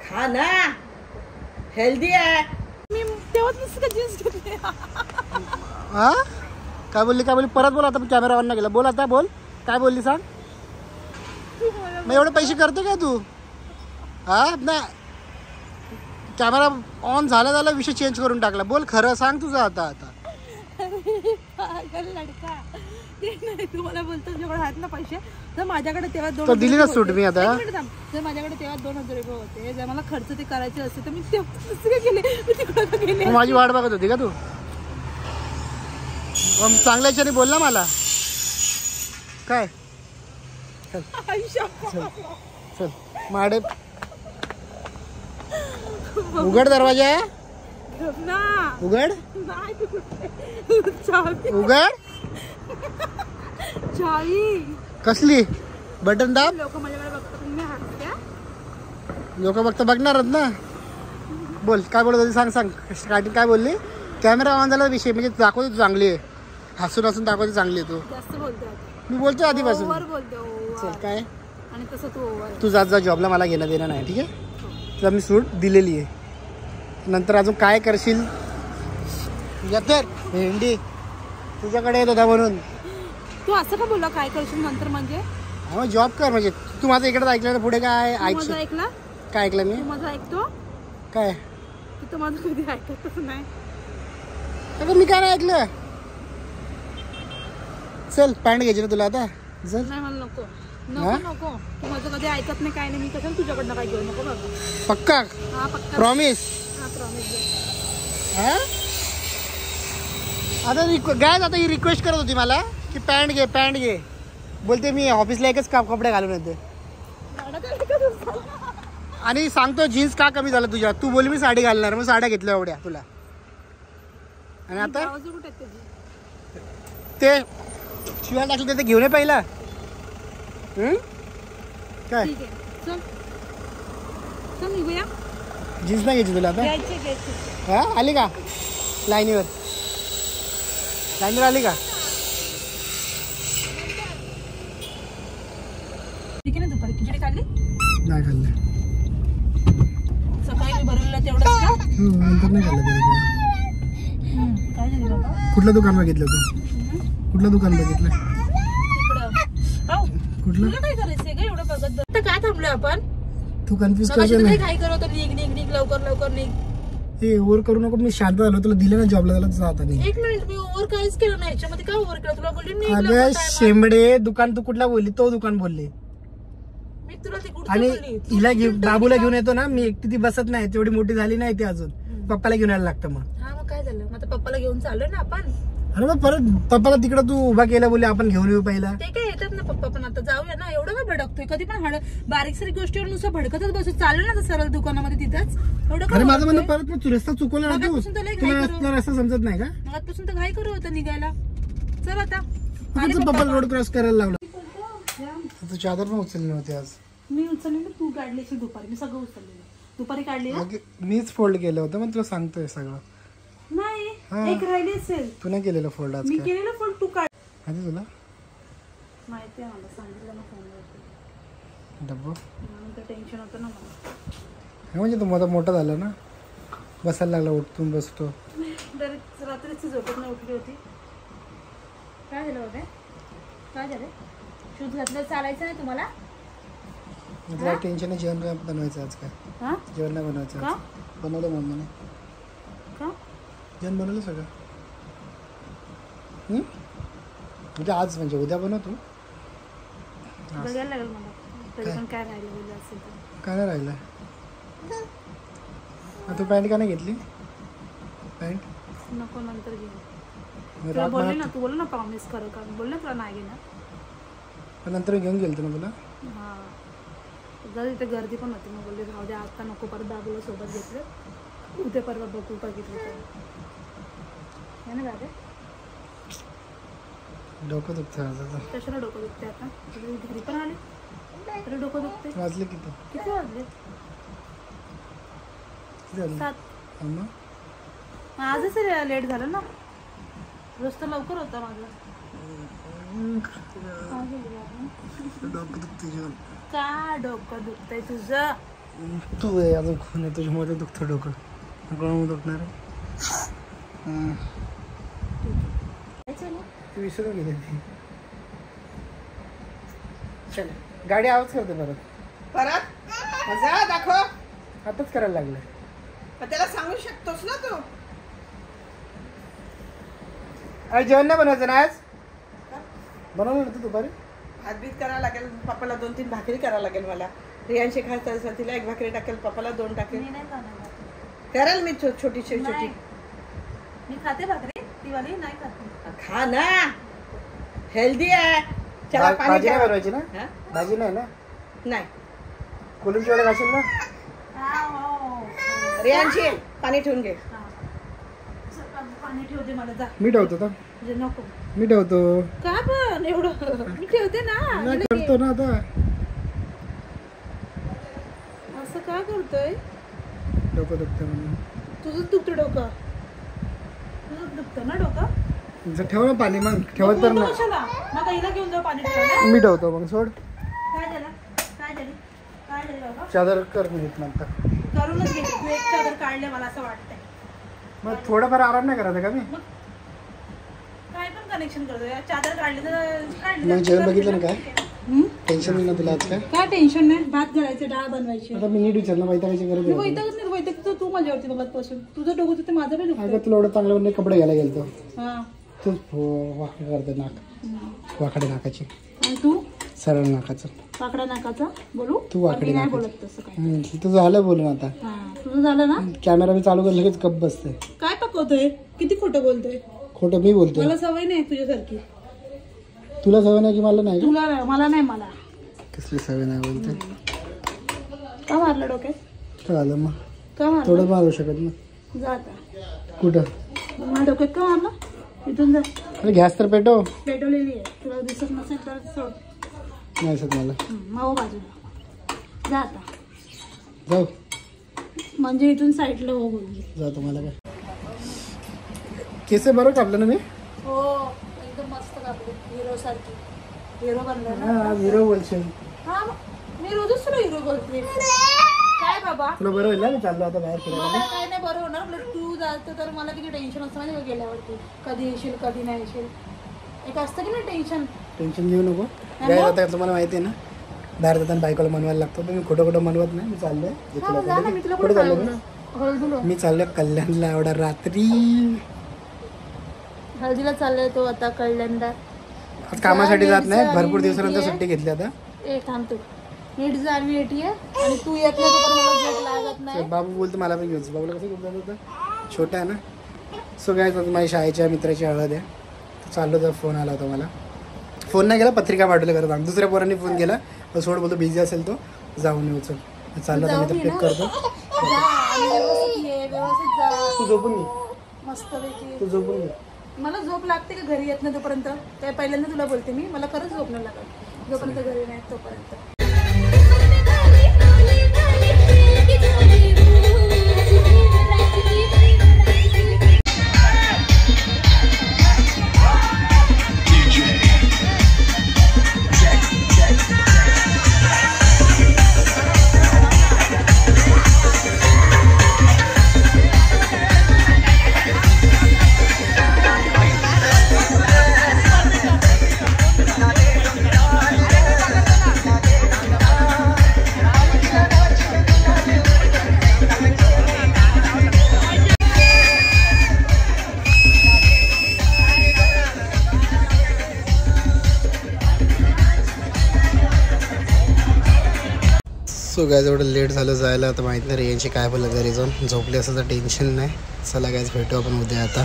खा ना, हेल्दी आहे. मी तेव्हाच नुसतं जीन्स घेतली. हा काय बोलली परत बोल. आता कॅमेरा ऑन नाही केला. बोल आता बोल. काय बोलली सांग. मग एवढे पैसे करतो का तू. हा ना कॅमेरा ऑन झाला विषय चेंज करून टाकला. बोल खरं सांग तुझं आता. पागल लडका. ते नाही तुम्हाला बोलतो जेवढे आहेत ना पैसे तर माझ्याकडे तेव्हा तो दिली ना सूट मी आता. जर माझ्याकडे तेव्हा 2000 रुपये होते. जर मला खर्च ते करायचे असते तर मी ते गेले. मी तिकडे गेले. माझी वाट बघत होती का तू. चांगल्या याच्याने बोल ना मला. काय चल माडे उघड दरवाजा. उघड उघड. कसली बटन दाब. लोक बघता बघणारच ना. बोल काय बोलत होती सांग. स्टार्टिंग काय बोलली. कॅमेरा ऑन झाला विषय म्हणजे दाखवते तू चांगली आहे. हसून दाखवते चांगली आहे तू. मी बोलतो आधीपासून. चल काय आणि तसं तू जा जॉबला. मला घेणं देणं नाही ठीक आहे. तुला मी सूट दिलेली आहे. नंतर अजून काय करशील तर भेंडी तुझ्याकडे येत होता म्हणून. तू असं का बोलला काय करशील नंतर म्हणजे. हा जॉब कर म्हणजे तू माझं इकडे ऐकलं तर पुढे काय ऐकलं. काय ऐकलं मी. माझं ऐकतो काय तू माझं कधी ऐकतच नाही. अगं मी काय नाही ऐकलं. चल पॅन्ट घ्यायची ना तुला आता. चल नाही मला नको नको. तू माझं कधी ऐकत नाही काय नाही. मी कसं तुझ्याकडनं काय घेऊ नको बाबा. पक्का. हा पक्का. प्रॉमिस. हा प्रॉमिस. आता काय आता ही रिक्वेस्ट करत होती मला की पॅन्ट घे बोलते मी ऑफिसला एकच कपडे घालून येते. आणि सांगतो जीन्स का कमी झाला तुझ्या. तू बोल मी साडी घालणार मग साड्या घेतल्या एवढ्या तुला. आणि आता ते शिवाय टाकलं ते घेऊन ये पहिला. काय जीन्स नाही घ्यायची तुला आता. हा आली का लाईनीवर आली का. दुपारी खिचडी खाल्ली नाही खाल्लं. सकाळी मी भरलेलं तेवढं नंतर नाही खाल्लं. काय झालं बाबा. कुठलं दुकान बघितलं तू. कुठलं दुकान बघितलं. कुठलं काय करायचंय का एवढं बघत बघ. काय थांबलोय आपण. तू कन्फ्युज काय करत निघ लवकर निघ. हे ओव्हर करू नको. मी शांत झालो तुला दिलं ना जॉबला त्याला जात नाही. एक मिनिट मी ओव्हर काहीच केलं नाही. याच्यामध्ये काय ओव्हर केलं तुला बोलली. अगं शेंबडे दुकान तू कुठला बोलली. तो दुकान बोलले. मी तुला आणि हिला बाबूला घेऊन येतो ना मी. एकटी ती बसत नाही. तेवढी मोठी झाली नाही ती अजून. पप्पाला घेऊन यायला लागतं मग. हा मग काय झालं. मग पप्पाला घेऊन चाललोय ना आपण. अरे मग परत पप्पाला तिकडं तू उभा केला बोलले आपण घेऊन येऊ पहिला. ते काय येतात ना पप्पा पण. आता जाऊया ना. एवढं काय भडकतोय. कधी पण बारीक सारी गोष्टीवर नुसतं भडकतच बसू. चालू ना सरळ दुकानामध्ये तिथंच. एवढं अरे माझं म्हणणं परत तू रस्ता चुकवला ना तू. तुला रस्ता समजत नाही का. मगापासून तर घाई करू होतं निघायला. चल आता पप्पा रोड क्रॉस करायला लावला. तू चादर पण उचलली नव्हती आज. मी उचलली तू काढली असेल दुपारी. मी सगळं उचललेलं दुपारी काढली ना. मीच फोल्ड केलं होतं मग तुला सांगतोय सगळं. नाही एक राहिली असेल. तू नाही केलेलं फोल्ड आज. मी केलेलं फोल्ड तू काढ. माहिती तुला माहिती आहे मला. सांगितलं ना फोनवरती. डब्बू टेन्शन होतं ना मला. म्हणजे तू माझा मोठा झाला ना. बसायला लागला. उठून बसतो. रात्रीची झोपेत नाही उठली होती. काय झालं होते. काय झालं. शूज घातलं चालायचं नाही तुम्हाला. तुला टेन्शन आहे. जेवण बनवायचं आज काय. जेवण नाही बनवायचं. बनवलं मम्मीने. का जेवण बनवलं सगळं. म्हणजे आज म्हणजे उद्या बनवतो. बघायला लागेल मला. तरी पण काय राहिलं असेल तर. काय नाही राहिलं. तू पॅन्ट का नाही घेतली. पॅन्ट नको नंतर घेऊ. तुला बोलले ना. तू बोल ना प्रॉमिस कर का. बोलले तुला नाही घेणार. पण नंतर घेऊन गेलतो ना तुला. हा जर इथे गर्दी पण होती. मग बोलले राहू द्या आता नको. परत बाबूला सोबत घेतलं. उद्या परवा बघू बघितलं ना दादा. डोकं दुखतं. कशाला डोकं दुखते आता. घरी पण आले तरी डोकं दुखते. वाजले किती. किती वाजले. 7. आजच लेट झालं ना. रोज तर लवकर होता माझं. डोकं दुखते. का डोकं दुखतंय तुझं. तू आहे अजून खून आहे तुझ्यामध्ये दुखतं डोकं कोण दुखणार आहे ती विसरून गेली ती चल गाडी आवाज करते परत मजा दाखव. आताच करायला लागलं मग त्याला सांगू शकतोस ना तू. अरे जेवण नाही बनवायचं ना आज बनवलं ना तू दुपारी भात बीत करावं लागेल पप्पाला 2-3 भाकरी करावं लागेल मला. रियांशी खायचं असेल तिला 1 भाकरी टाकेल पप्पाला 2 टाकेल. मी नाही खाणार. कराल मी छोटी छोटी. मी खाते भाकरी ती वाली नाही खाते. खा ना हेल्दी आहे. चला पाणी भाजी नाही ठेवा. बनवायची ना हा? भाजी नाही ना नाही कोलिंची वडे घासेल ना रियांशी पाणी ठेवून घे. पाणी ठेवते मला जा. मी ठेवतो का म्हणजे नको मी ठेवतो का पण एवढं मी ठेवते ना. नाही करतो ना आता असं का करतोय. डोकं दुखतं म्हणून तुझंच दुखतं डोकं. तुझंच दुखतं ना डोकं. ठेव ना पाणी मग ठेवत तर ना कशाला मग हिला घेऊन जाऊ पाणी ठेवायला. मी ठेवतो मग सोड काय झालं काय झाली काय झाली बाबा. चादर कर नीट नंतर करूनच घे तू एक चादर काढले मला असं वाटतंय. मग थोडंफार आराम नाही करायचं का मी काय पण कनेक्शन करतो चादर काढली तर मग जेवण बघितलं ना काय टेन्शन नाही ना तुला आज काय टेन्शन नाही. भात घालायचे डाळ बनवायची. आता मी नीट विचारलं वैतागायची गरज मी वैतागच नाही वैताग तू माझ्यावरती बघत पासून तुझं डोकं तिथे माझं नाही दुखतं. अगं तुला एवढं चांगलं म्हणजे कपडे घ्यायला गेलतो हा तूच वाकड करते नाक वाकडे नाकाची आणि तू सरळ नाकाचं काकडा नाकाचा बोलू तू वाकडी मी नाही नाकाची. बोलत तसं काय. तुझं झालं बोलून आता हा तुझं झालं ना. कॅमेरा मी चालू कर लगेच गप्प बसते काय पकवतोय किती खोटं बोलतोय. खोटं मी बोलतोय मला सवय नाही तुझ्यासारखी. तुला सवय नाही की मला नाही का? तुला नाही मला नाही मला. कसली सवय नाही बोलते का मारलं डोक्यात काय झालं मग का मारलं. थोडं मारू शकत ना जा आता. कुठं माझ्या डोक्यात का मारलं इथून जा. अरे गॅस तर पेटव पेटवलेली आहे तुला दिसत नसेल तर सोड. नाही सर मला माऊ बाजूला जा आता. जाऊ म्हणजे इथून साईडला हो बोलली. जातो मला काय केस बरोबर कापलं ना मी हो एकदम मस्त कापली हिरो सारखी. हिरो बनला ना. हा हिरो बोलशील हा मी रोजच तुला हिरो बोलते. काय बाबा तुला बरं होईल ना मी चाललो आता बाहेर फिरायला मला काय नाही बरं होणार पण तू जायचं तर मला किती टेन्शन असतं माहिती का गेल्यावरती. कधी येशील कधी नाही येशील एक असतं की नाही टेन्शन. टेन्शन घेऊ नको बाहेर जाता तुम्हाला माहिती आहे ना बाहेर जाताना बायकोला मनवायला लागतो पण मी खोटं खोटं मनवत नाही मी चाललोय जा ना मी तुला कुठे चाललो मी? हळदीला मी चाललोय कल्याणला एवढा रात्री हळदीला चाललाय तो आता कल्याणला. आज कामासाठी जात नाही भरपूर दिवसानंतर सुट्टी घेतली आता ए थांब तू नीट जा नीट ये आणि तू येत नाही तर मला झोप लागत नाही. बाबू बोलतो मला पण घेऊन बाबूला कसं घेऊन जात होतं छोटा आहे ना सो काय माझ्या शाळेच्या मित्राची हळद आहे चाललो तर फोन आला होता मला फोन नाही केला पत्रिका पाठवली करत आम्ही दुसऱ्या पोरांनी फोन केला सोड बोलतो बिझी असेल तो जाऊन येऊ चल चाललो तर मी तर पिक करतो जा आणि व्यवस्थित ये व्यवस्थित जा. तू झोपून घे मस्तपैकी. तू झोपून घे मला झोप लागते का घरी येत नाही तोपर्यंत. काय पहिल्यांदा तुला बोलते मी मला खरंच झोप नाही लागत जोपर्यंत घरी नाही तोपर्यंत. सो गायज एवढं लेट झालं जायला आता माहीत नाही यांची काय बोललं घरी जाऊन झोपली असं तर टेन्शन नाही चला गायज भेटू आपण उद्या आता